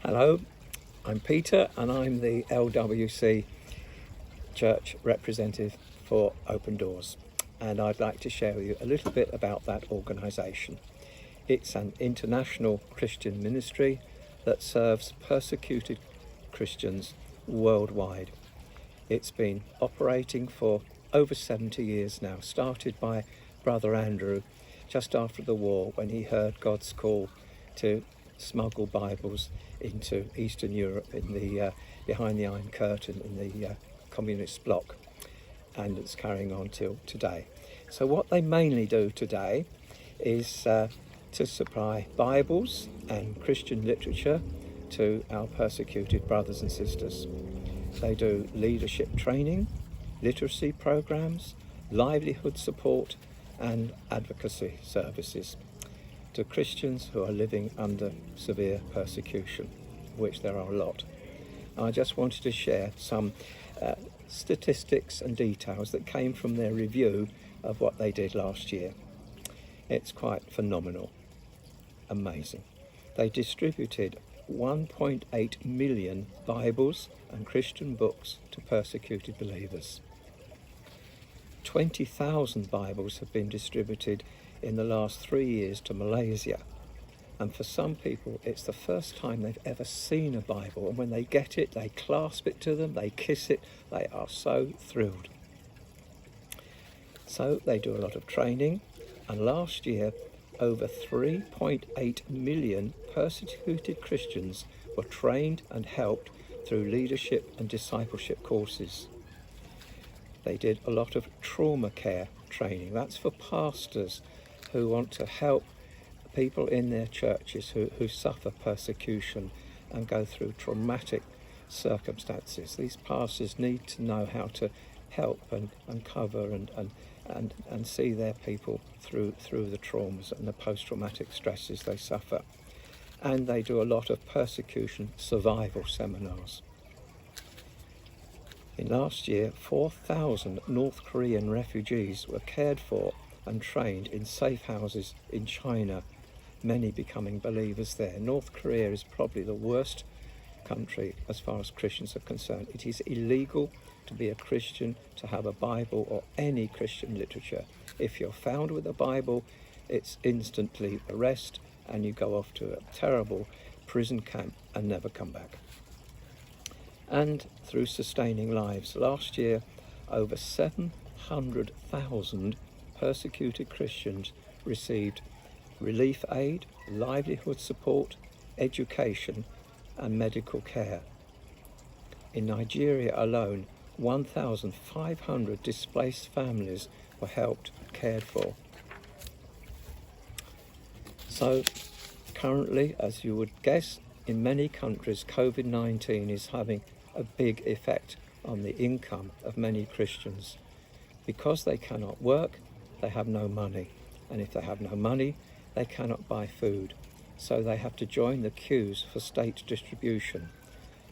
Hello, I'm Peter and I'm the LWC Church representative for Open Doors, and I'd like to share with you a little bit about that organisation. It's an international Christian ministry that serves persecuted Christians worldwide. It's been operating for over 70 years now, started by Brother Andrew just after the war when he heard God's call to smuggle Bibles into Eastern Europe in the behind the Iron Curtain in the communist bloc, and it's carrying on till today. So what they mainly do today is to supply Bibles and Christian literature to our persecuted brothers and sisters. They do leadership training, literacy programs, livelihood support and advocacy services to Christians who are living under severe persecution, which there are a lot. I just wanted to share some statistics and details that came from their review of what they did last year. It's quite phenomenal, amazing. They distributed 1.8 million Bibles and Christian books to persecuted believers. 20,000 Bibles have been distributed in the last 3 years to Malaysia, and for some people it's the first time they've ever seen a Bible, and when they get it they clasp it to them, they kiss it, they are so thrilled. So they do a lot of training, and last year over 3.8 million persecuted Christians were trained and helped through leadership and discipleship courses. They did a lot of trauma care training. That's for pastors who want to help people in their churches who suffer persecution and go through traumatic circumstances. These pastors need to know how to help and cover and see their people through the traumas and the post-traumatic stresses they suffer. And they do a lot of persecution survival seminars. In last year, 4,000 North Korean refugees were cared for and trained in safe houses in China, many becoming believers there. North Korea is probably the worst country as far as Christians are concerned. It is illegal to be a Christian, to have a Bible or any Christian literature. If you're found with a Bible, it's instantly arrest and you go off to a terrible prison camp and never come back. And through sustaining lives, last year over 700,000 persecuted Christians received relief aid, livelihood support, education and medical care. In Nigeria alone, 1,500 displaced families were helped and cared for. So currently, as you would guess, in many countries COVID-19 is having a big effect on the income of many Christians. Because they cannot work, they have no money, and if they have no money they cannot buy food, so they have to join the queues for state distribution.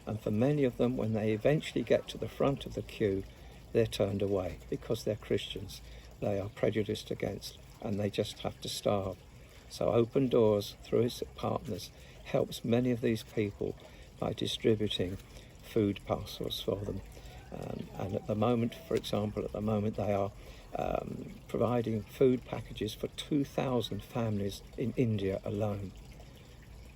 And for many of them, when they eventually get to the front of the queue, they're turned away because they're Christians. They are prejudiced against and they just have to starve. So Open Doors, through its partners, helps many of these people by distributing food parcels for them. And at the moment, for example, they are providing food packages for 2,000 families in India alone.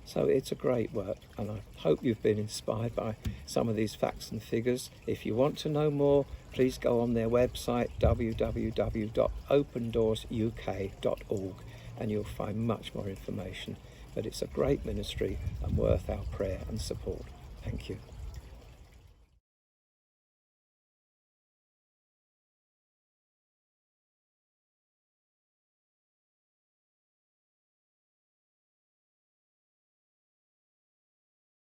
So it's a great work, and I hope you've been inspired by some of these facts and figures. If you want to know more, please go on their website www.opendoorsuk.org and you'll find much more information. But it's a great ministry and worth our prayer and support. Thank you.